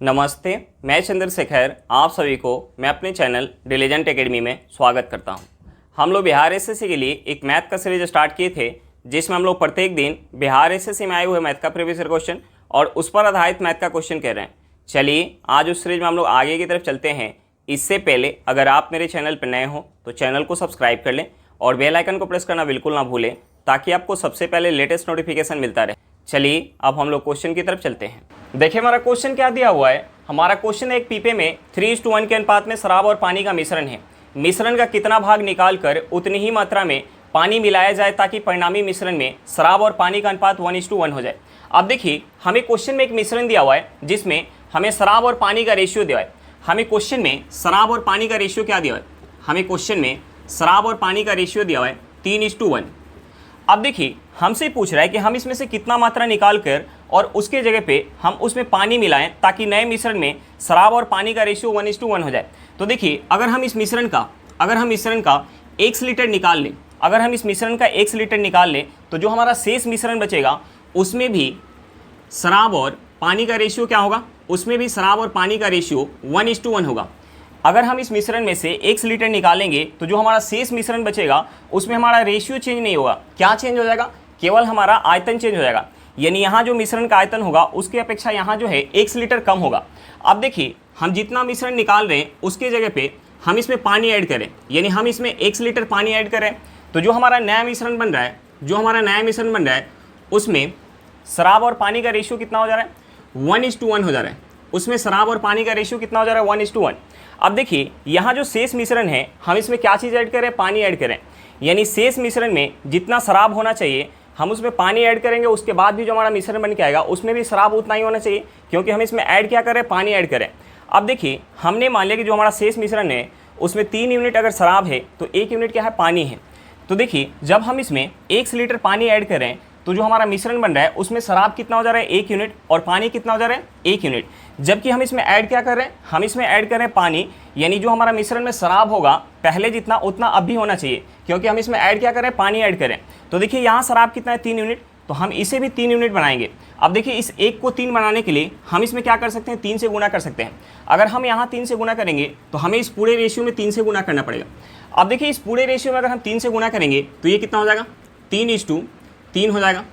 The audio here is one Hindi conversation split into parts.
नमस्ते, मैं चंद्रशेखर आप सभी को मैं अपने चैनल डिलीजेंट एकेडमी में स्वागत करता हूं। हम लोग बिहार एसएससी के लिए एक मैथ का सीरीज स्टार्ट किए थे, जिसमें हम लोग प्रत्येक दिन बिहार एसएससी में आए हुए मैथ का प्रीवियस ईयर क्वेश्चन और उस पर आधारित मैथ का क्वेश्चन कर रहे हैं। चलिए आज उस सीरीज में हम लोग आगे की तरफ चलते हैं। इससे पहले अगर आप मेरे चैनल पर नए हो तो चैनल को सब्सक्राइब कर लें और बेल आइकन को प्रेस करना बिल्कुल ना भूलें, ताकि आपको सबसे पहले लेटेस्ट नोटिफिकेशन मिलता रहे। चलिए अब हम लोग क्वेश्चन की तरफ चलते हैं। देखिए हमारा क्वेश्चन क्या दिया हुआ है। हमारा क्वेश्चन एक पीपे में 3:1 के अनुपात में शराब और पानी का मिश्रण है। मिश्रण का कितना भाग निकालकर उतनी ही मात्रा में पानी मिलाया जाए ताकि परिणामी मिश्रण में शराब और पानी का अनुपात 1:1 हो जाए। अब देखिए हमें क्वेश्चन में एक मिश्रण दिया हुआ है जिसमें हमें शराब और पानी का रेशियो दिया है। हमें क्वेश्चन में शराब और पानी का रेशियो क्या दिया है? हमें क्वेश्चन में शराब और पानी का रेशियो दिया हुआ है 3:1। अब देखिए हमसे पूछ रहा है कि हम इसमें से कितना मात्रा निकाल कर और उसके जगह पे हम उसमें पानी मिलाएं ताकि नए मिश्रण में शराब और पानी का रेशियो 1:1 हो जाए। तो देखिए अगर हम इस मिश्रण का 1 लीटर निकाल लें, अगर हम इस मिश्रण का 1 लीटर निकाल लें तो जो हमारा शेष मिश्रण बचेगा उसमें भी शराब और पानी का रेशियो क्या होगा? उसमें भी शराब और पानी का रेशियो 1:1 होगा। अगर हम इस मिश्रण में से 1 लीटर निकालेंगे तो जो हमारा शेष मिश्रण बचेगा उसमें हमारा रेशियो चेंज नहीं होगा। क्या चेंज हो जाएगा? केवल हमारा आयतन चेंज हो जाएगा। यानी यहाँ जो मिश्रण का आयतन होगा उसकी अपेक्षा यहाँ जो है 1 लीटर कम होगा। अब देखिए हम जितना मिश्रण निकाल रहे हैं उसके जगह पे हम इसमें पानी ऐड करें, यानी हम इसमें 1 लीटर पानी ऐड करें तो जो हमारा नया मिश्रण बन रहा है, उसमें शराब और पानी का रेशियो कितना हो जा रहा है? 1:1 हो जा रहा है। उसमें शराब और पानी का रेशियो कितना हो जा रहा है? 1:1। अब देखिए यहाँ जो शेष मिश्रण है हम इसमें क्या चीज़ ऐड करें? पानी ऐड करें। यानी शेष मिश्रण में जितना शराब होना चाहिए हम उसमें पानी ऐड करेंगे, उसके बाद भी जो हमारा मिश्रण बन के आएगा उसमें भी शराब उतना ही होना चाहिए, क्योंकि हम इसमें ऐड क्या करें? पानी ऐड करें। अब देखिए हमने मान लिया कि जो हमारा शेष मिश्रण है उसमें 3 यूनिट अगर शराब है तो 1 यूनिट क्या है? पानी है। तो देखिए जब हम इसमें 1 लीटर पानी ऐड करें तो जो हमारा मिश्रण बन रहा है उसमें शराब कितना हो जा रहा है? 1 यूनिट, और पानी कितना हो जा रहा है? 1 यूनिट। जबकि हम इसमें ऐड क्या कर रहे हैं? हम इसमें ऐड कर रहे हैं पानी। यानी जो हमारा मिश्रण में शराब होगा पहले जितना उतना अब भी होना चाहिए, क्योंकि हम इसमें ऐड क्या कर रहे हैं? पानी ऐड करें। तो देखिए यहाँ शराब कितना है? 3 यूनिट, तो हम इसे भी 3 यूनिट बनाएंगे। अब देखिए इस 1 को 3 बनाने के लिए हम इसमें क्या कर सकते हैं? 3 से गुना कर सकते हैं। अगर हम यहाँ 3 से गुना करेंगे तो हमें इस पूरे रेशियो में 3 से गुना करना पड़ेगा। अब देखिए इस पूरे रेशियो में अगर हम 3 से गुना करेंगे तो ये कितना हो जाएगा? 3:3 हो जाएगा।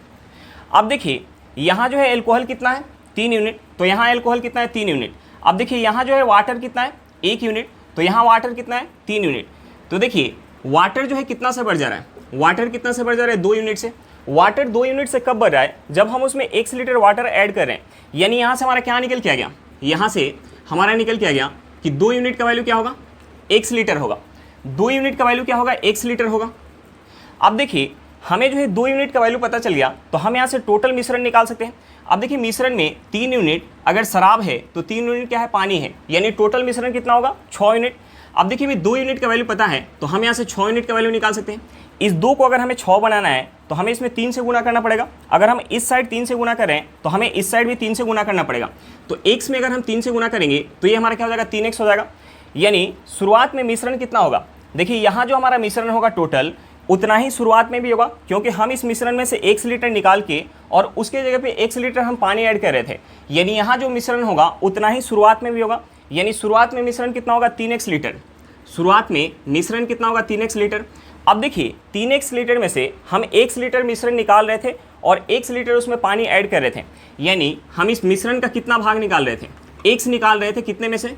अब देखिए यहाँ जो है एल्कोहल कितना है? 3 यूनिट, तो यहाँ एल्कोहल कितना है? 3 यूनिट। अब देखिए यहाँ जो है वाटर कितना है? 1 यूनिट, तो यहाँ वाटर कितना है? 3 यूनिट। तो देखिए वाटर जो है कितना से बढ़ जा रहा है? वाटर कितना से बढ़ जा रहा है? 2 यूनिट से। वाटर 2 यूनिट से कब बढ़ रहा है? जब हम उसमें 1 लीटर वाटर ऐड कर रहे हैं। यानी यहाँ से हमारा क्या निकल के आ गया? यहाँ से हमारा निकल के आ गया कि 2 यूनिट का वैल्यू क्या होगा? 1 लीटर होगा। 2 यूनिट का वैल्यू क्या होगा? 1 लीटर होगा। अब देखिए हमें जो है 2 यूनिट का वैल्यू पता चल गया तो हम यहाँ से टोटल मिश्रण निकाल सकते हैं। अब देखिए मिश्रण में 3 यूनिट अगर शराब है तो 3 यूनिट क्या है? पानी है। यानी टोटल मिश्रण कितना होगा? 6 यूनिट। अब देखिए हमें 2 यूनिट का वैल्यू पता है तो हम यहाँ से 6 यूनिट का वैल्यू निकाल सकते हैं। इस 2 को अगर हमें 6 बनाना है तो हमें इसमें 3 से गुना करना पड़ेगा। अगर हम इस साइड 3 से गुना करें तो हमें इस साइड भी 3 से गुना करना पड़ेगा। तो x में अगर हम 3 से गुना करेंगे तो ये हमारा क्या हो जाएगा? 3x हो जाएगा। यानी शुरुआत में मिश्रण कितना होगा? देखिए यहाँ जो हमारा मिश्रण होगा टोटल उतना ही शुरुआत में भी होगा, क्योंकि हम इस मिश्रण में से 1 लीटर निकाल के और उसके जगह पे 1 लीटर हम पानी ऐड कर रहे थे। यानी यहाँ जो मिश्रण होगा उतना ही शुरुआत में भी होगा। यानी शुरुआत में मिश्रण कितना होगा? 3x litre. शुरुआत में मिश्रण कितना होगा? 3x litre. अब देखिए 3x लीटर में से हम 1 लीटर मिश्रण निकाल रहे थे और 1 लीटर उसमें पानी ऐड कर रहे थे। यानी हम इस मिश्रण का कितना भाग निकाल रहे थे? x निकाल रहे थे। कितने में से?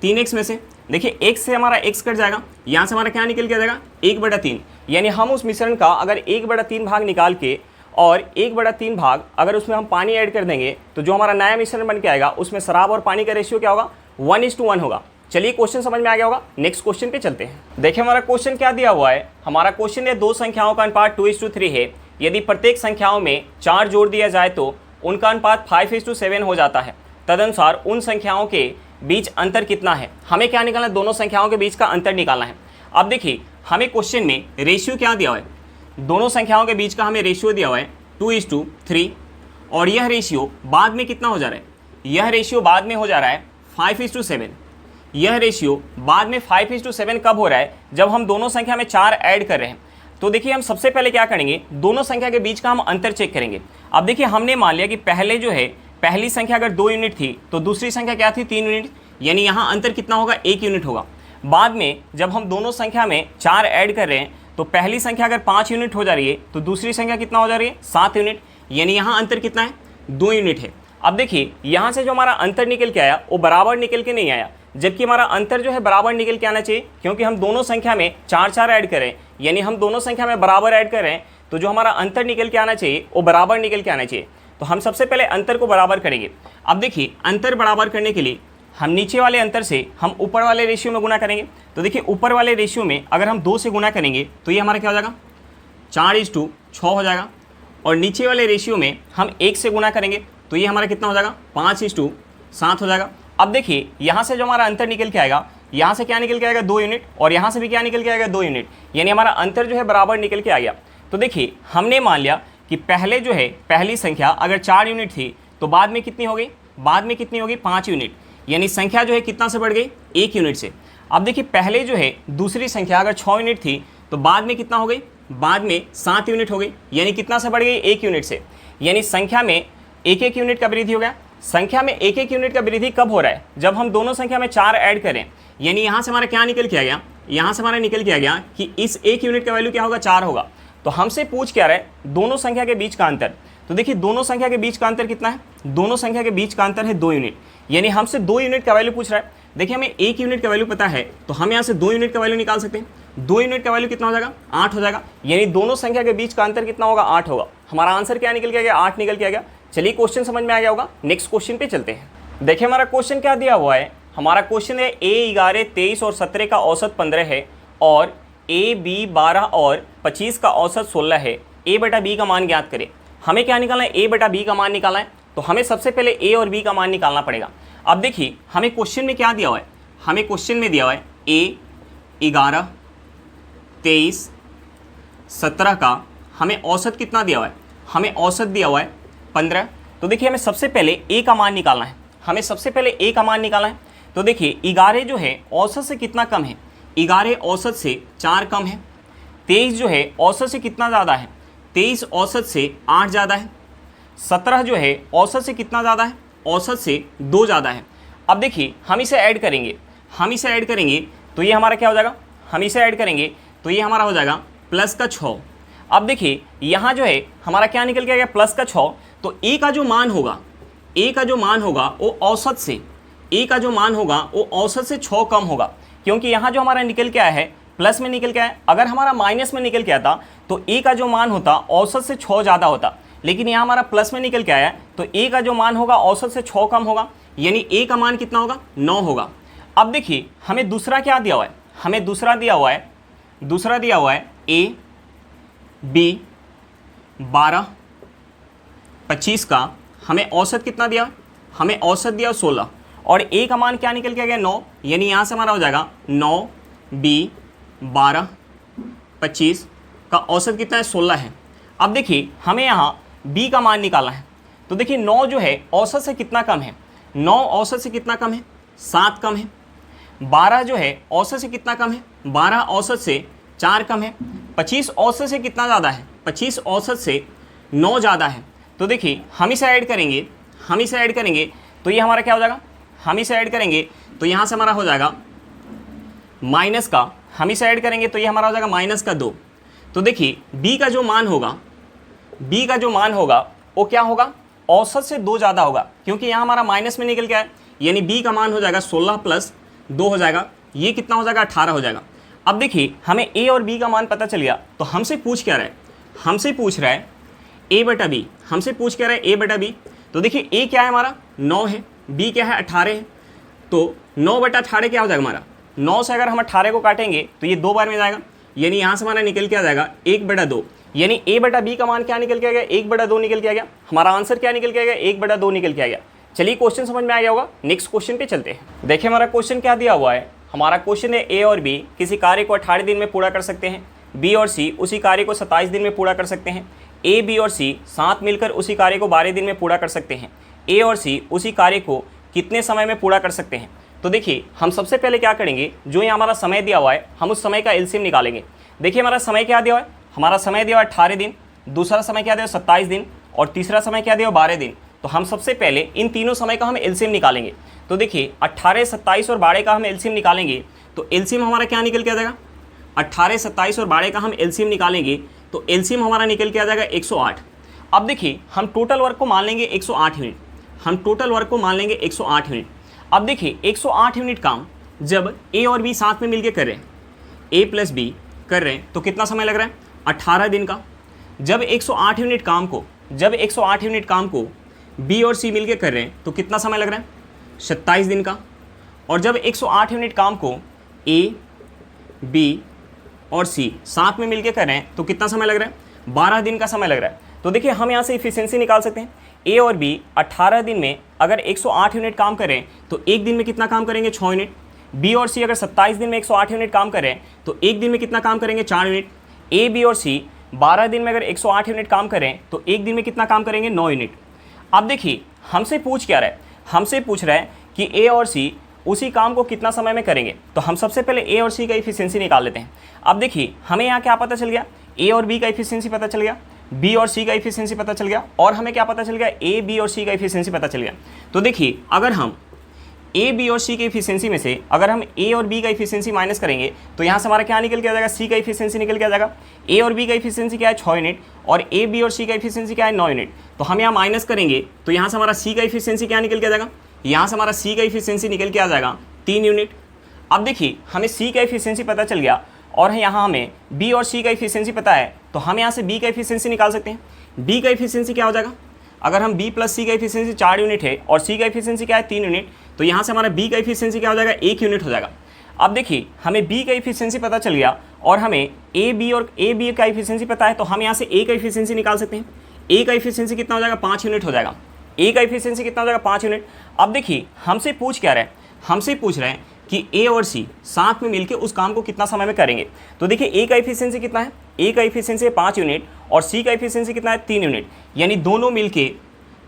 3x में से। देखिए x से हमारा x कट जाएगा, यहाँ से हमारा क्या निकल के आ जाएगा? 1/3। यानी हम उस मिश्रण का अगर 1/3 भाग निकाल के और 1/3 भाग अगर उसमें हम पानी ऐड कर देंगे तो जो हमारा नया मिश्रण बन के आएगा उसमें शराब और पानी का रेशियो क्या होगा? 1:1 होगा। चलिए क्वेश्चन समझ में आ गया होगा। नेक्स्ट क्वेश्चन पे चलते हैं। देखिए हमारा क्वेश्चन क्या दिया हुआ है। हमारा क्वेश्चन है 2 संख्याओं का अनुपात 2:3 है। यदि प्रत्येक संख्याओं में 4 जोड़ दिया जाए तो उनका अनुपात 5:7 हो जाता है। तदनुसार उन संख्याओं के बीच अंतर कितना है? हमें क्या निकालना है? दोनों संख्याओं के बीच का अंतर निकालना है। अब देखिए हमें क्वेश्चन में रेशियो क्या दिया हुआ है? दोनों संख्याओं के बीच का हमें रेशियो दिया हुआ है 2:3, और यह रेशियो बाद में कितना हो जा रहा है? यह रेशियो बाद में हो जा रहा है 5:7। यह रेशियो बाद में 5:7 कब हो रहा है? जब हम दोनों संख्या में 4 ऐड कर रहे हैं। तो देखिए हम सबसे पहले क्या करेंगे? दोनों संख्या के बीच का हम अंतर चेक करेंगे। अब देखिए हमने मान लिया कि पहले जो है पहली संख्या अगर 2 यूनिट थी तो दूसरी संख्या क्या थी 3 यूनिट, यानी यहाँ अंतर कितना होगा 1 यूनिट होगा। बाद में जब हम दोनों संख्या में 4 ऐड कर रहे हैं तो पहली संख्या अगर 5 यूनिट हो जा रही है तो दूसरी संख्या कितना हो जा रही है 7 यूनिट, यानी यहाँ अंतर कितना है 2 यूनिट है। अब देखिए यहाँ से जो हमारा अंतर निकल के आया वो बराबर निकल के नहीं आया, जबकि हमारा अंतर जो है बराबर निकल के आना चाहिए, क्योंकि हम दोनों संख्या में 4 ऐड करें, यानी हम दोनों संख्या में बराबर ऐड कर रहे हैं, तो जो हमारा अंतर निकल के आना चाहिए वो बराबर निकल के आना चाहिए। तो हम सबसे पहले अंतर को बराबर करेंगे। अब देखिए अंतर बराबर करने के लिए हम नीचे वाले अंतर से हम ऊपर वाले रेशियो में गुना करेंगे। तो देखिए ऊपर वाले रेशियो में अगर हम 2 से गुना करेंगे तो ये हमारा क्या हो जाएगा 4:6 हो जाएगा, और नीचे वाले रेशियो में हम 1 से गुना करेंगे तो ये हमारा कितना हो जाएगा 5:7 हो जाएगा। अब देखिए यहाँ से जो हमारा अंतर निकल के आएगा, यहाँ से क्या निकल के आएगा 2 यूनिट, और यहाँ से भी क्या निकल के आएगा 2 यूनिट, यानी हमारा अंतर जो है बराबर निकल के आ गया। तो देखिए हमने मान लिया कि पहले जो है पहली संख्या अगर 4 यूनिट थी तो बाद में कितनी हो गई, बाद में कितनी होगी 5 यूनिट, यानी संख्या जो है कितना से बढ़ गई 1 यूनिट से। अब देखिए पहले जो है दूसरी संख्या अगर 6 यूनिट थी तो बाद में कितना हो गई, बाद में 7 यूनिट हो गई, यानी कितना से बढ़ गई 1 यूनिट से, यानी संख्या में 1-1 यूनिट का वृद्धि हो गया। संख्या में 1-1 यूनिट का वृद्धि कब हो रहा है, जब हम दोनों संख्या में 4 ऐड करें, यानी यहाँ से हमारा क्या निकल के आ गया, यहाँ से हमारा निकल के आ गया कि इस 1 यूनिट का वैल्यू क्या होगा 4 होगा। तो हमसे पूछ क्या रहा है दोनों संख्या के बीच का अंतर। तो देखिए दोनों संख्या के बीच का अंतर कितना है, दोनों संख्या के बीच का अंतर है 2 यूनिट, यानी हमसे 2 यूनिट का वैल्यू पूछ रहा है। देखिए हमें 1 यूनिट का वैल्यू पता है तो हम यहाँ से 2 यूनिट का वैल्यू निकाल सकते हैं। 2 यूनिट का वैल्यू कितना हो जाएगा 8 हो जाएगा, यानी दोनों संख्या के बीच का अंतर कितना होगा 8 होगा। हमारा आंसर क्या निकल के आ गया 8 निकल के आ गया। चलिए क्वेश्चन समझ में आ गया होगा, नेक्स्ट क्वेश्चन पे चलते हैं। देखिए हमारा क्वेश्चन क्या दिया हुआ है, हमारा क्वेश्चन है A 11, 23 और 17 का औसत 15 है, और A, B 12 और 25 का औसत 16 है। A बटा B का मान ज्ञात करें। हमें क्या निकालना है, A बटा B का मान निकालना है, तो हमें सबसे पहले A और B का मान निकालना पड़ेगा। अब देखिए हमें क्वेश्चन में क्या दिया हुआ है, हमें क्वेश्चन में दिया हुआ है A 11, 23, 17 का हमें औसत कितना दिया हुआ है, हमें औसत दिया हुआ है 15। तो देखिए हमें सबसे पहले A का मान निकालना है, हमें सबसे पहले A का मान निकालना है। तो देखिए 11 जो है औसत से कितना कम है, 11 औसत से 4 कम है। 23 जो है औसत से कितना ज़्यादा है, 23 औसत से 8 ज़्यादा है। 17 जो है औसत से कितना ज़्यादा है, औसत से 2 ज़्यादा है। अब देखिए हम इसे ऐड करेंगे, हम इसे ऐड करेंगे तो ये हमारा क्या हो जाएगा, हम इसे ऐड करेंगे तो ये हमारा हो जाएगा प्लस का 6। अब देखिए यहाँ जो है हमारा क्या निकल के आ गया प्लस का 6। तो A का जो मान होगा, A का जो मान होगा वो औसत से, A का जो मान होगा वो औसत से 6 कम होगा, क्योंकि यहाँ जो हमारा निकल के आया है प्लस में निकल के आया। अगर हमारा माइनस में निकल के आता तो A का जो मान होता औसत से 6 ज़्यादा होता, लेकिन यहाँ हमारा प्लस में निकल के आया तो A का जो मान होगा औसत से 6 कम होगा, यानी A का मान कितना होगा 9 होगा। अब देखिए हमें दूसरा क्या दिया हुआ है, हमें दूसरा दिया हुआ है, दूसरा दिया हुआ है A, B 12, 25 का हमें औसत कितना दिया, हमें औसत दिया 16, और A का मान क्या निकल के आ गया 9, यानी यहाँ से हमारा हो जाएगा 9, B 12, 25 का औसत कितना है 16 है। अब देखिए हमें यहाँ B का मान निकालना है। तो देखिए 9 जो है औसत से कितना कम है, 9 औसत से कितना कम है 7 कम है। 12 जो है औसत से कितना कम है, 12 औसत से 4 कम है। 25 औसत से कितना ज़्यादा है, 25 औसत से 9 ज़्यादा है। तो देखिए हम इसे ऐड करेंगे, हम इसे ऐड करेंगे तो ये हमारा क्या हो जाएगा, हम इसे ऐड करेंगे तो यहाँ से हमारा हो जाएगा माइनस का, हम इसे ऐड करेंगे तो ये हमारा हो जाएगा माइनस का 2। तो देखिए B का जो मान होगा, B का जो मान होगा वो क्या होगा, औसत से 2 ज़्यादा होगा, क्योंकि यहाँ हमारा माइनस में निकल के आया, यानी B का मान हो जाएगा 16 प्लस 2 हो जाएगा, ये कितना हो जाएगा 18 हो जाएगा। अब देखिए हमें A और B का मान पता चल गया, तो हमसे पूछ क्या रहा है, हमसे पूछ रहा है A बटा B, हमसे पूछ क्या रहा है A बटा B। तो देखिए A क्या है हमारा 9 है, B क्या है 18 है, तो 9 बटा 18 क्या हो जाएगा हमारा, 9 से अगर हम 18 को काटेंगे तो ये 2 बार में जाएगा, यानी यहाँ से हमारा निकल के आ जाएगा 1 बटा 2, यानी A बटा B का मान क्या निकल के आ गया 1 बटा 2 निकल के आ गया। हमारा आंसर क्या निकल के आ गया 1 बटा 2 निकल के आ गया। चलिए क्वेश्चन समझ में आ गया होगा, नेक्स्ट क्वेश्चन पे चलते हैं। देखिए हमारा क्वेश्चन क्या दिया हुआ है, हमारा क्वेश्चन है A और B किसी कार्य को 18 दिन में पूरा कर सकते हैं, B और C उसी कार्य को 27 दिन में पूरा कर सकते हैं, A, B और C साथ मिलकर उसी कार्य को 12 दिन में पूरा कर सकते हैं, A और C उसी कार्य को कितने समय में पूरा कर सकते हैं। तो देखिए हम सबसे पहले क्या करेंगे, जो ये हमारा समय दिया हुआ है हम उस समय का एलसीएम निकालेंगे। देखिए हमारा समय क्या दिया हुआ है, हमारा समय दिया हुआ है 18 दिन, दूसरा समय क्या दिया 27 दिन, और तीसरा समय क्या दिया 12 दिन। तो हम सबसे पहले इन तीनों समय का हम एलसीएम निकालेंगे। तो देखिए 18, 27 और 12 का हम एलसीएम निकालेंगे तो एलसीएम हमारा क्या निकल के आ जाएगा, 18, 27 और 12 का हम एलसीएम निकालेंगे तो एलसीएम हमारा निकल के आ जाएगा 108। अब देखिए हम टोटल वर्क को मान लेंगे 108 यूनिट, हम टोटल वर्क को मान लेंगे 108 यूनिट। अब देखिए 108 यूनिट काम जब ए और बी साथ में मिलके कर रहे हैं, ए प्लस बी कर रहे हैं तो कितना समय लग रहा है, 18 दिन का। जब 108 यूनिट काम को बी और सी मिलके कर रहे हैं तो कितना समय लग रहा है, 27 दिन का। और जब 108 यूनिट काम को ए, बी और सी साथ में मिलके कर रहे हैं तो कितना समय लग रहा है, 12 दिन का समय लग रहा है। तो देखिए हम यहाँ से इफिशिएंसी निकाल सकते हैं। ए और बी 18 दिन में अगर 108 यूनिट काम करें तो एक दिन में कितना काम करेंगे, 6 यूनिट। बी और सी अगर 27 दिन में 108 यूनिट काम करें तो एक दिन में कितना काम करेंगे, 4 यूनिट। ए, बी और सी 12 दिन में अगर 108 यूनिट काम करें तो एक दिन में कितना काम करेंगे, 9 यूनिट। अब देखिए हमसे पूछ क्या रहा है, हमसे पूछ रहा है कि ए और सी उसी काम को कितना समय में करेंगे। तो हम सबसे पहले ए और सी का इफिशिएंसी निकाल लेते हैं। अब देखिए हमें यहाँ क्या पता चल गया, ए और बी का इफिशिएंसी पता चल गया, बी और सी का इफिशिएंसी पता चल गया, और हमें क्या पता चल गया, ए, बी और सी का इफिशिएंसी पता चल गया। तो देखिए अगर हम ए, बी और सी के इफिशिएंसी में से अगर हम ए और बी का इफिशिएंसी माइनस करेंगे तो यहाँ से हमारा क्या निकल के आ जाएगा, सी का इफिशिएंसी निकल के आ जाएगा। ए और बी का इफिशिएंसी क्या है, 6 यूनिट, और ए, बी और सी का इफिशिएंसी क्या है, 9 यूनिट। तो हम यहाँ माइनस करेंगे तो यहाँ से हमारा सी का इफिशिएंसी क्या निकल के आ जाएगा, यहाँ से हमारा सी का इफिशिएंसी निकल के आ जाएगा 3 यूनिट। अब देखिए हमें सी का इफिशिएंसी पता चल गया और यहाँ हमें बी और सी का इफिशिएंसी पता है तो हम यहाँ से बी का इफिशिएंसी निकाल सकते हैं। बी का इफिशिएंसी क्या हो जाएगा, अगर हम बी प्लस सी का इफिशिएंसी 4 यूनिट है और सी का इफिशिएंसी क्या है, 3 यूनिट, तो यहाँ से हमारा बी का इफिशिएंसी क्या हो जाएगा, 1 यूनिट हो जाएगा। अब देखिए हमें बी का इफिशिएंसी पता चल गया और हमें ए बी का इफिशिएंसी पता है तो हम यहाँ से ए का इफिशिएंसी निकाल सकते हैं। ए का इफिशिएंसी कितना हो जाएगा, 5 यूनिट हो जाएगा। ए का इफिशिएंसी कितना हो जाएगा, 5 यूनिट। अब देखिए हमसे पूछ क्या रहा है, हमसे पूछ रहे हैं कि ए और सी साथ में मिलकर उस काम को कितना समय में करेंगे। तो देखिए ए का इफिशिएंसी कितना है, ए का इफिशिएंसी है 5 यूनिट और सी का इफिशिएंसी कितना है, 3 यूनिट। यानी दोनों मिलके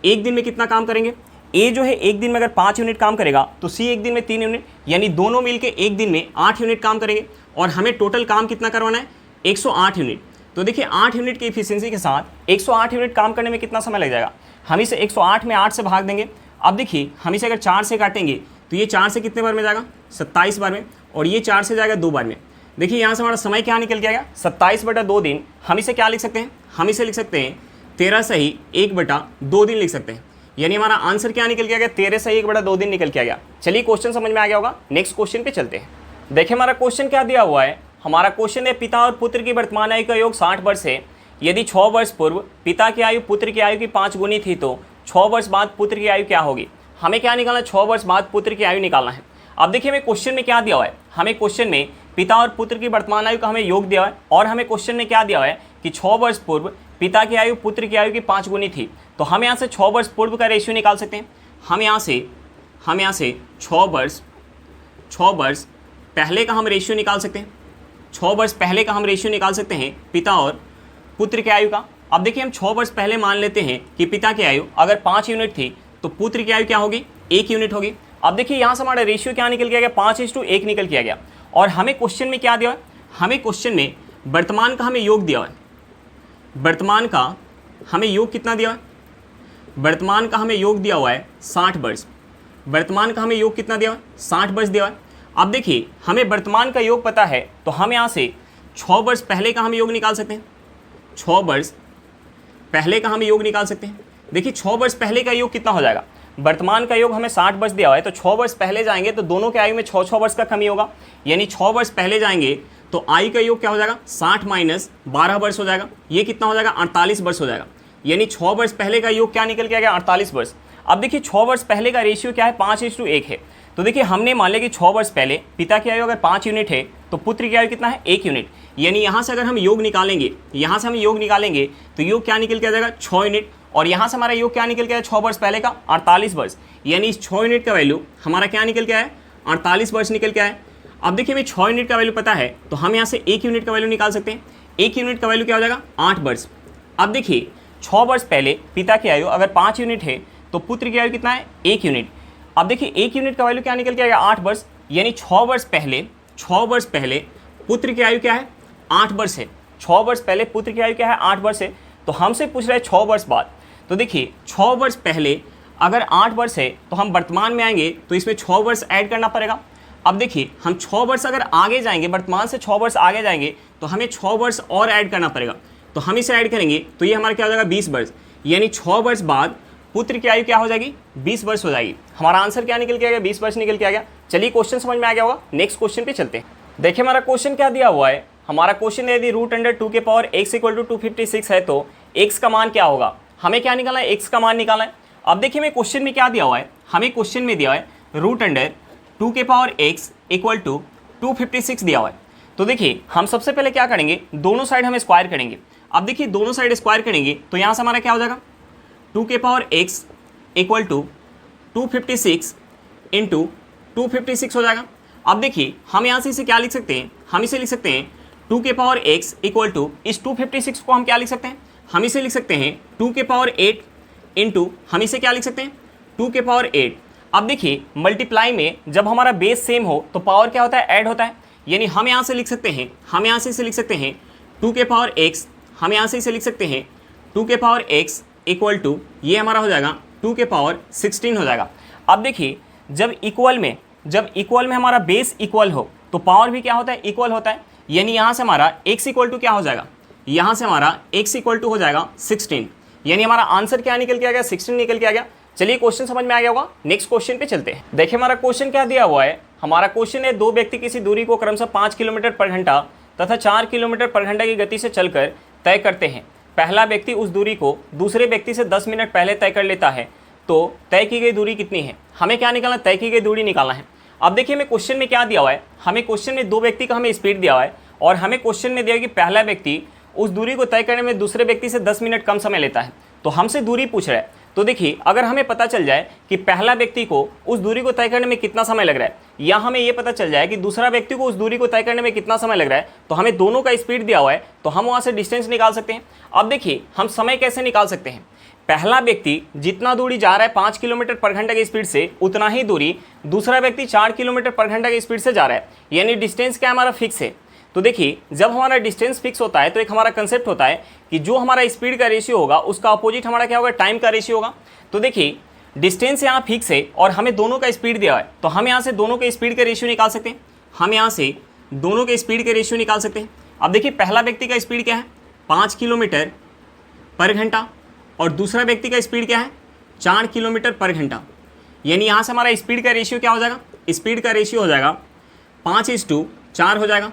एक दिन में कितना काम करेंगे, ए जो है एक दिन में अगर 5 यूनिट काम करेगा तो सी एक दिन में 3 यूनिट, यानी दोनों मिलके एक दिन में 8 यूनिट काम करेंगे। और हमें टोटल काम कितना करवाना है, 108 यूनिट। तो देखिए 8 यूनिट की इफिशिएंसी के साथ 108 यूनिट काम करने में कितना समय लग जाएगा, हम इसे 108 में 8 से भाग देंगे। अब देखिए हम इसे अगर 4 से काटेंगे तो ये 4 से कितने बार में जाएगा, 27 बार में, और ये 4 से जाएगा 2 बार में। देखिए यहाँ से हमारा समय क्या निकल के आएगा, 27/2 दिन। हम इसे क्या लिख सकते हैं, हम इसे लिख सकते हैं 13 सही 1/2 दिन लिख सकते हैं। यानी हमारा आंसर क्या निकल के आ गया, 13 सही 1/2 दिन निकल के आ गया। चलिए क्वेश्चन समझ में आ गया होगा, नेक्स्ट क्वेश्चन पे चलते हैं। देखिए हमारा क्वेश्चन क्या दिया हुआ है, हमारा क्वेश्चन है पिता और पुत्र की वर्तमान आयु का योग 60 वर्ष है। यदि 6 वर्ष पूर्व पिता की आयु पुत्र की आयु की 5 गुनी थी तो 6 वर्ष बाद पुत्र की आयु क्या होगी। हमें क्या निकालना है, 6 वर्ष बाद पुत्र की आयु निकालना है। अब देखिए हमें क्वेश्चन में क्या दिया हुआ है, हमें क्वेश्चन में पिता और पुत्र की वर्तमान आयु का हमें योग दिया है, और हमें क्वेश्चन में क्या दिया हुआ है कि 6 वर्ष पूर्व पिता की आयु पुत्र की आयु की 5 गुनी थी। तो हम यहाँ से 6 वर्ष पूर्व का रेशियो निकाल सकते हैं। हम यहाँ से 6 वर्ष पहले का हम रेशियो निकाल सकते हैं। 6 वर्ष पहले का हम रेशियो निकाल सकते हैं पिता और पुत्र की आयु का। अब देखिए हम 6 वर्ष पहले मान लेते हैं कि पिता की आयु अगर 5 यूनिट थी तो पुत्र की आयु क्या होगी, 1 यूनिट होगी। अब देखिए यहाँ से हमारा रेशियो क्या निकल के आ गया, 5:1 निकल के आ गया। और हमें क्वेश्चन में क्या दिया है, हमें क्वेश्चन में वर्तमान का हमें योग दिया है। वर्तमान का हमें योग कितना दिया है, वर्तमान का हमें योग दिया हुआ है 60 वर्ष। वर्तमान का हमें योग कितना दिया है, 60 वर्ष दिया है। अब देखिए हमें वर्तमान का योग पता है तो हम यहाँ से 6 वर्ष पहले का हम योग निकाल सकते हैं। 6 वर्ष पहले का हम योग निकाल सकते हैं। देखिए 6 वर्ष पहले का योग कितना हो जाएगा, वर्तमान का योग हमें 60 वर्ष दिया हुआ है तो 6 वर्ष पहले जाएंगे तो दोनों के आयु में 6 वर्ष का कमी होगा। यानी 6 वर्ष पहले जाएंगे तो आयु का योग क्या हो जाएगा, 60 - 12 वर्ष हो जाएगा। ये कितना हो जाएगा, 48 वर्ष हो जाएगा। यानी 6 वर्ष पहले का योग क्या निकल के आ गया, 48 वर्ष। अब देखिए 6 वर्ष पहले का रेशियो क्या है, 5:1 है। तो देखिए हमने मान लिया कि 6 वर्ष पहले पिता की आयु अगर 5 यूनिट है तो पुत्र की आयु कितना है, 1 यूनिट। यानी यहाँ से अगर हम योग निकालेंगे, यहाँ से हम योग निकालेंगे तो योग क्या निकल के आ जाएगा, 6 यूनिट। और यहाँ से हमारा योग क्या निकल के आया, 6 वर्ष पहले का 48 वर्ष। यानी इस 6 यूनिट का वैल्यू हमारा क्या निकल के आया, 48 वर्ष निकल के आया। अब देखिए हमें 6 यूनिट का वैल्यू पता है तो हम यहाँ से 1 यूनिट का वैल्यू निकाल सकते हैं। 1 यूनिट का वैल्यू क्या हो जाएगा, 8 वर्ष। अब देखिए 6 वर्ष पहले पिता की आयु अगर 5 यूनिट है तो पुत्र की आयु कितना है, 1 यूनिट। अब देखिए 1 यूनिट का वैल्यू क्या निकल के आएगा, 8 वर्ष। यानी 6 वर्ष पहले पुत्र की आयु क्या है, 8 वर्ष है। 6 वर्ष पहले पुत्र की आयु क्या है, 8 वर्ष है। तो हमसे पूछ रहे हैं 6 वर्ष बाद। तो देखिए 6 वर्ष पहले अगर 8 वर्ष है तो हम वर्तमान में आएंगे तो इसमें 6 वर्ष ऐड करना पड़ेगा। अब देखिए हम 6 वर्ष अगर आगे जाएंगे, वर्तमान से 6 वर्ष आगे जाएंगे तो हमें 6 वर्ष और ऐड करना पड़ेगा। तो हम इसे ऐड करेंगे तो ये हमारा क्या हो जाएगा 20 वर्ष, यानी 6 वर्ष बाद पुत्र की आयु क्या हो जाएगी 20 वर्ष हो जाएगी। हमारा आंसर क्या निकल के आ गया 20 वर्ष निकल के आ गया। चलिए क्वेश्चन समझ में आ गया होगा, नेक्स्ट क्वेश्चन पे चलते हैं। देखिए हमारा क्वेश्चन क्या दिया हुआ है। हमारा क्वेश्चन यदि √2 के पावर x = 256 है तो x का मान क्या होगा। हमें क्या निकालना है, x का मान निकालना है। अब देखिए हमें क्वेश्चन में क्या दिया हुआ है, हमें क्वेश्चन में दिया है √2 के पावर x = 256 दिया हुआ है। तो देखिए हम सबसे पहले क्या करेंगे, दोनों साइड हम स्क्वायर करेंगे। अब देखिए दोनों साइड स्क्वायर करेंगे तो यहाँ से हमारा क्या हो जाएगा 2 के पावर x = 256 × 256 हो जाएगा। अब देखिए हम यहाँ से इसे क्या लिख सकते हैं, हम इसे लिख सकते हैं 2 के पावर x = इस 256 को हम क्या लिख सकते हैं, हम इसे लिख सकते हैं 2 के पावर 8 × हम इसे क्या लिख सकते हैं 2 के पावर 8। अब देखिए मल्टीप्लाई में जब हमारा बेस सेम हो तो पावर क्या होता है, ऐड होता है। यानी हम यहाँ से लिख सकते हैं, हम यहाँ से इसे लिख सकते हैं 2 के पावर x, हम यहाँ से इसे लिख सकते हैं 2 के पावर x = ये हमारा हो जाएगा 2 के पावर 16 हो जाएगा। अब देखिए जब इक्वल में हमारा बेस इक्वल हो तो पावर भी क्या होता है, इक्वल होता है। यानी यहाँ से हमारा x = क्या हो जाएगा, यहाँ से हमारा x = हो जाएगा 16, यानी हमारा आंसर क्या निकल के आ गया 16 निकल के आ गया। चलिए क्वेश्चन समझ में आ गया होगा, नेक्स्ट क्वेश्चन पे चलते हैं। देखिए हमारा क्वेश्चन क्या दिया हुआ है। हमारा क्वेश्चन है दो व्यक्ति किसी दूरी को क्रमशः 5 किलोमीटर पर घंटा तथा 4 किलोमीटर पर घंटा की गति से चलकर तय करते हैं। पहला व्यक्ति उस दूरी को दूसरे व्यक्ति से 10 मिनट पहले तय कर लेता है तो तय की गई दूरी कितनी है। हमें क्या निकालना, तय की गई दूरी निकालना है। अब देखिए हमें क्वेश्चन में क्या दिया हुआ है, हमें क्वेश्चन में दो व्यक्ति का हमें स्पीड दिया हुआ है और हमें क्वेश्चन में दिया कि पहला व्यक्ति उस दूरी को तय करने में दूसरे व्यक्ति से 10 मिनट कम समय लेता है। तो हमसे दूरी पूछ रहा है। तो देखिए अगर हमें पता चल जाए कि पहला व्यक्ति को उस दूरी को तय करने में कितना समय लग रहा है, या हमें ये पता चल जाए कि दूसरा व्यक्ति को उस दूरी को तय करने में कितना समय लग रहा है, तो हमें दोनों का स्पीड दिया हुआ है तो हम वहाँ से डिस्टेंस निकाल सकते हैं। अब देखिए हम समय कैसे निकाल सकते हैं, पहला व्यक्ति जितना दूरी जा रहा है 5 किलोमीटर पर घंटा की स्पीड से, उतना ही दूरी दूसरा व्यक्ति 4 किलोमीटर पर घंटा की स्पीड से जा रहा है। यानी डिस्टेंस क्या हमारा फिक्स है। तो देखिए जब हमारा डिस्टेंस फिक्स होता है तो एक हमारा कंसेप्ट होता है कि जो हमारा स्पीड का रेशियो होगा उसका अपोजिट हमारा क्या होगा, टाइम का रेशियो होगा। तो देखिए डिस्टेंस यहाँ फिक्स है और हमें दोनों का स्पीड दिया है तो हम यहाँ से दोनों के स्पीड का रेशियो निकाल सकते हैं। हम यहाँ से दोनों के स्पीड के रेशियो निकाल सकते हैं। अब देखिए पहला व्यक्ति का स्पीड क्या है 5 किलोमीटर पर घंटा और दूसरा व्यक्ति का स्पीड क्या है 4 किलोमीटर पर घंटा। यानी यहाँ से हमारा स्पीड का रेशियो क्या हो जाएगा, स्पीड का रेशियो हो जाएगा 5:4 हो जाएगा।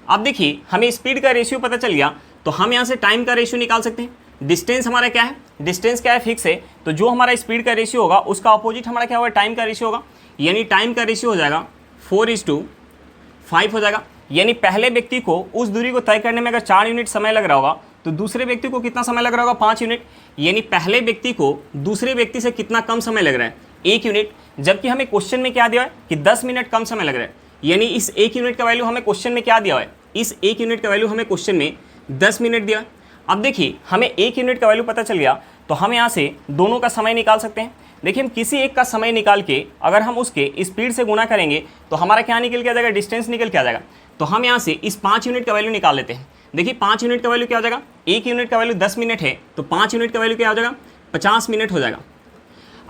अब देखिए हमें स्पीड का रेशियो पता चल गया तो हम यहाँ से टाइम का रेशियो निकाल सकते हैं। डिस्टेंस हमारा क्या है, डिस्टेंस क्या है फिक्स है, तो जो हमारा स्पीड का रेशियो होगा उसका अपोजिट हमारा क्या होगा, टाइम का रेशियो होगा। यानी टाइम का रेशियो हो जाएगा 4:5 हो जाएगा। यानी पहले व्यक्ति को उस दूरी को तय करने में अगर 4 यूनिट समय लग रहा होगा तो दूसरे व्यक्ति को कितना समय लग रहा होगा 5 यूनिट। यानी पहले व्यक्ति को दूसरे व्यक्ति से कितना कम समय लग रहा है 1 यूनिट, जबकि हमें क्वेश्चन में क्या दिया है कि 10 मिनट कम समय लग रहा है। यानी इस 1 यूनिट का वैल्यू हमें क्वेश्चन में क्या दिया है, इस 1 यूनिट का वैल्यू हमें क्वेश्चन में 10 मिनट दिया। अब देखिए हमें 1 यूनिट का वैल्यू पता चल गया तो हम यहाँ से दोनों का समय निकाल सकते हैं। देखिए हम किसी एक का समय निकाल के अगर हम उसके स्पीड से गुणा करेंगे तो हमारा क्या निकल के आ जाएगा, डिस्टेंस निकल के आ जाएगा। तो हम यहाँ से इस 5 यूनिट का वैल्यू निकाल लेते हैं। देखिए 5 यूनिट का वैल्यू क्या हो जाएगा, 1 यूनिट का वैल्यू 10 मिनट है तो 5 यूनिट का वैल्यू क्या हो जाएगा 50 मिनट हो जाएगा।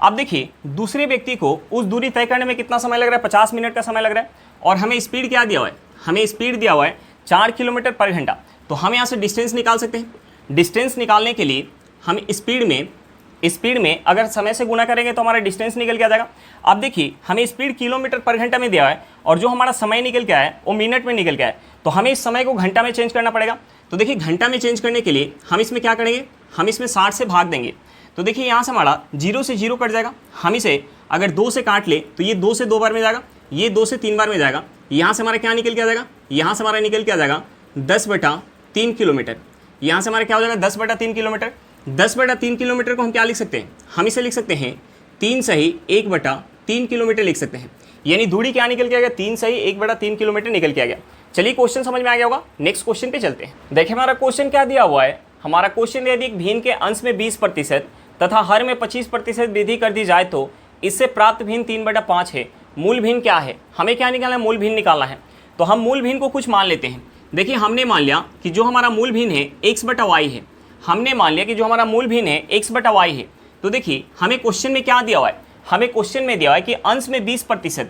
अब देखिए दूसरे व्यक्ति को उस दूरी तय करने में कितना समय लग रहा है, 50 मिनट का समय लग रहा है और हमें स्पीड क्या दिया हुआ है, हमें स्पीड दिया हुआ है 4 किलोमीटर पर घंटा। तो हम यहाँ से डिस्टेंस निकाल सकते हैं। डिस्टेंस निकालने के लिए हम स्पीड में अगर समय से गुणा करेंगे तो हमारा डिस्टेंस निकल के आ जाएगा। अब देखिए हमें स्पीड किलोमीटर पर घंटा में दिया है और जो हमारा समय निकल के आया है वो मिनट में निकल के आया है, तो हमें इस समय को घंटा में चेंज करना पड़ेगा। तो देखिए घंटा में चेंज करने के लिए हम इसमें क्या करेंगे, हम इसमें 60 से भाग देंगे। तो देखिए यहाँ से हमारा 0 से 0 कट जाएगा। हम इसे अगर 2 से काट ले तो ये 2 से 2 बार में जाएगा, ये 2 से 3 बार में जाएगा। यहाँ से हमारा क्या निकल के आ जाएगा, यहाँ से हमारा निकल के आ जाएगा 10/3 किलोमीटर। यहाँ से हमारा क्या हो जाएगा 10/3 किलोमीटर। 10/3 किलोमीटर को हम क्या लिख सकते हैं, हम इसे लिख सकते हैं 3 सही 1/3 किलोमीटर लिख सकते हैं। यानी दूरी क्या निकल के आ गया, 3 सही 1/3 किलोमीटर निकल के आ गया। चलिए क्वेश्चन समझ में आ गया होगा, नेक्स्ट क्वेश्चन पे चलते हैं। देखिए हमारा क्वेश्चन क्या दिया हुआ है। हमारा क्वेश्चन यदि एक भिन्न के अंश में 20% तथा हर में 25% वृद्धि कर दी जाए तो इससे प्राप्त भिन्न 3/5 है। मूल भिन्न क्या है, हमें क्या निकालना है, मूल भिन्न निकालना है। तो हम मूल भिन्न को कुछ मान लेते हैं। देखिए हमने मान लिया कि जो हमारा मूल भिन्न है x/y है। हमने मान लिया कि जो हमारा मूल भिन्न है x बटा वाई है। तो देखिए हमें क्वेश्चन में क्या दिया हुआ है, हमें क्वेश्चन में दिया हुआ है कि अंश में 20%,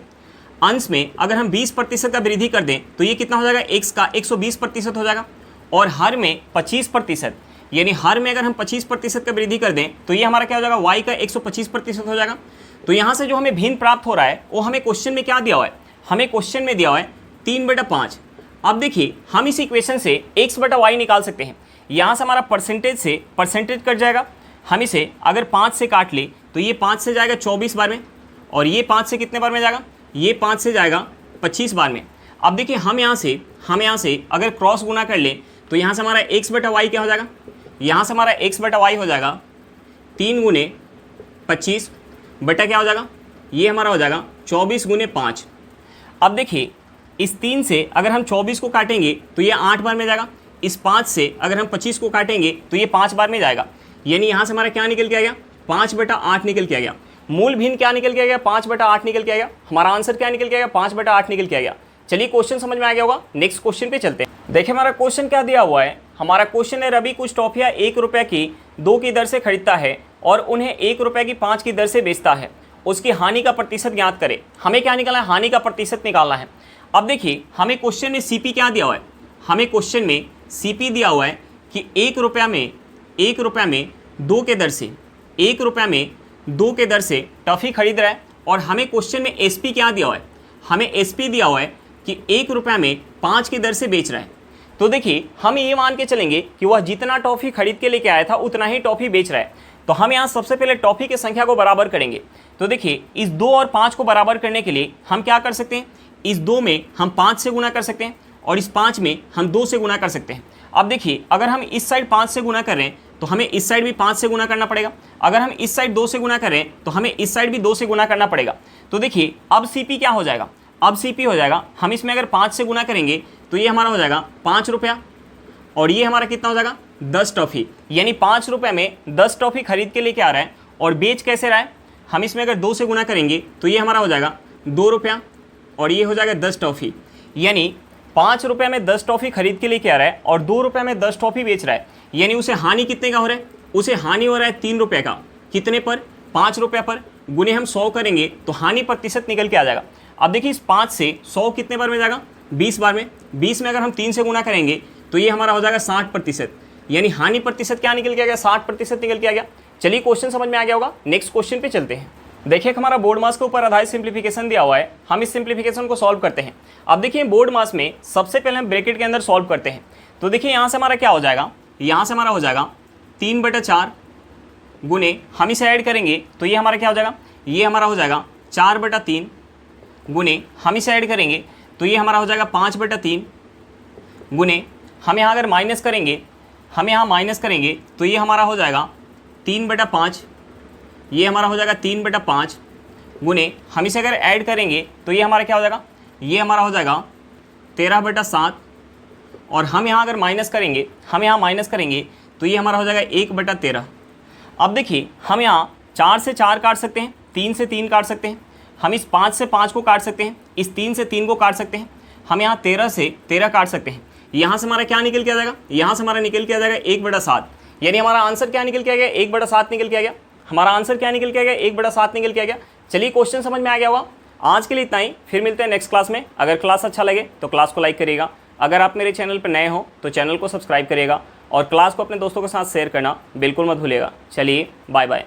अंश में अगर हम 20% का वृद्धि कर दें तो ये कितना हो जाएगा, x का 120% हो जाएगा, और हर में 25%, यानी हर में अगर हम 25% का वृद्धि कर दें तो ये हमारा क्या हो जाएगा, y का 125% हो जाएगा। तो यहाँ से जो हमें भिन्न प्राप्त हो रहा है वो हमें क्वेश्चन में क्या दिया हुआ है, हमें क्वेश्चन में दिया हुआ है 3/5। अब देखिए हम इस इक्वेशन से x बटा वाई निकाल सकते हैं। यहाँ से हमारा परसेंटेज से परसेंटेज कट जाएगा, हम इसे अगर 5 से काट ले तो ये 5 से जाएगा 24 बार में, और ये 5 से कितने बार में जाएगा, ये 5 से जाएगा 25 बार में। अब देखिए हम यहाँ से अगर क्रॉस गुना कर ले तो यहाँ से हमारा x बटा वाई क्या हो जाएगा, यहाँ से हमारा x बटा वाई हो जाएगा 3 गुने 25 बटा क्या हो जाएगा, ये हमारा हो जाएगा 24 गुने 5। अब देखिए इस 3 से अगर हम 24 को काटेंगे तो ये 8 बार में जाएगा, इस 5 से अगर हम 25 को काटेंगे तो ये 5 बार में जाएगा, यानी यहाँ से हमारा क्या निकल के आ गया, 5/8 निकल के आ गया। मूल भिन्न क्या निकल के आ गया, 5/8 निकल के आ गया। हमारा आंसर क्या निकल के आ गया, 5/8 निकल के आ गया। चलिए क्वेश्चन समझ में आ गया होगा, नेक्स्ट क्वेश्चन पे चलते हैं। देखिए हमारा क्वेश्चन क्या दिया हुआ है, हमारा क्वेश्चन है रवि कुछ टॉफियाँ 1 रुपये की 2 की दर से खरीदता है और उन्हें 1 रुपये की 5 की दर से बेचता है, उसकी हानि का प्रतिशत ज्ञात करे। हमें क्या निकालना है, हानि का प्रतिशत निकालना है। अब देखिए हमें क्वेश्चन में सीपी क्या दिया हुआ है, हमें क्वेश्चन में सीपी दिया हुआ है कि 1 रुपया में 2 के दर से 1 रुपया में 2 के दर से टॉफ़ी खरीद रहा है, और हमें क्वेश्चन में एसपी क्या दिया हुआ है, हमें एसपी दिया हुआ है कि 1 रुपया में 5 की दर से बेच रहा है। तो देखिए हम ये मान के चलेंगे कि वह जितना टॉफ़ी खरीद के लेके आया था उतना ही टॉफ़ी बेच रहा है। तो हम यहाँ सबसे पहले टॉफ़ी की संख्या को बराबर करेंगे। तो देखिए इस 2 और 5 को बराबर करने के लिए हम क्या कर सकते हैं, इस 2 में हम 5 से गुना कर सकते हैं और इस 5 में हम 2 से गुना कर सकते हैं। अब देखिए अगर हम इस साइड 5 से गुना कर रहे हैं तो हमें इस साइड भी 5 से गुना करना पड़ेगा, अगर हम इस साइड 2 से गुना कर रहे हैं तो हमें इस साइड भी 2 से गुना करना पड़ेगा। तो देखिए अब सीपी क्या हो जाएगा, अब सीपी हो जाएगा, हम इसमें अगर 5 से गुना करेंगे तो ये हमारा हो जाएगा 5 रुपया, और ये हमारा कितना हो जाएगा 10 टॉफ़ी, यानी 5 रुपये में 10 टॉफ़ी खरीद के लेके आ रहा है और बेच कैसे रहा है। हम इसमें अगर 2 से गुना करेंगे तो ये हमारा हो जाएगा 2 रुपया, और ये हो जाएगा 10 टॉफ़ी, यानी 5 रुपये में 10 टॉफ़ी खरीद के लेके आ रहा है और 2 रुपये में 10 टॉफ़ी बेच रहा है, यानी उसे हानि कितने का हो रहा है, उसे हानि हो रहा है 3 रुपये का। कितने पर, 5 रुपये पर, गुने हम 100 करेंगे तो हानि प्रतिशत निकल के आ जाएगा। अब देखिए इस 5 से 100 कितने बार में जाएगा, 20 बार में। 20 में अगर हम 3 से गुना करेंगे तो ये हमारा हो जाएगा 60%, यानी हानि प्रतिशत क्या निकल के आ गया, 60% निकल के आ गया। चलिए क्वेश्चन समझ में आ गया होगा, नेक्स्ट क्वेश्चन पे चलते हैं। देखिए हमारा बोर्ड मास के ऊपर आधारित सिंप्लीफिकेशन दिया हुआ है, हम इस सिंप्लीफिकेशन को सॉल्व करते हैं। अब देखिए बोर्ड मास में सबसे पहले हम ब्रैकेट के अंदर सॉल्व करते हैं। तो देखिए यहाँ से हमारा क्या हो जाएगा, यहाँ से हमारा हो जाएगा 3/4 गुने, हम इसे ऐड करेंगे तो ये हमारा क्या हो जाएगा, ये हमारा हो जाएगा 4/3 गुने, हम इसे ऐड करेंगे तो ये हमारा हो जाएगा 5/3 गुने, हम यहाँ अगर माइनस करेंगे, हम यहाँ माइनस करेंगे तो ये हमारा हो जाएगा 3/5, ये हमारा हो जाएगा 3/5 गुने, हम इसे अगर ऐड करेंगे तो ये हमारा क्या हो जाएगा, ये हमारा हो जाएगा 13/7, और हम यहाँ अगर माइनस करेंगे, हम यहाँ माइनस करेंगे तो ये हमारा हो जाएगा 1/13। अब देखिए हम यहाँ 4 से 4 काट सकते हैं, 3 से 3 काट सकते हैं, हम इस 5 से 5 को काट सकते हैं, इस 3 से 3 को काट सकते हैं, हम यहाँ 13 से 13 काट सकते हैं। यहाँ से हमारा क्या निकल के आ जाएगा, यहाँ से हमारा निकल के आ जाएगा 1/7, यानी हमारा आंसर क्या निकल के आ गया, 1/7 निकल के आ गया। हमारा आंसर क्या निकल के आ गया, 1/7 निकल के आ गया। चलिए क्वेश्चन समझ में आ गया होगा। आज के लिए इतना ही, फिर मिलते हैं नेक्स्ट क्लास में। अगर क्लास अच्छा लगे तो क्लास को लाइक करिएगा, अगर आप मेरे चैनल पर नए हो तो चैनल को सब्सक्राइब करिएगा, और क्लास को अपने दोस्तों के साथ शेयर करना बिल्कुल मत भूलिएगा। चलिए बाय बाय।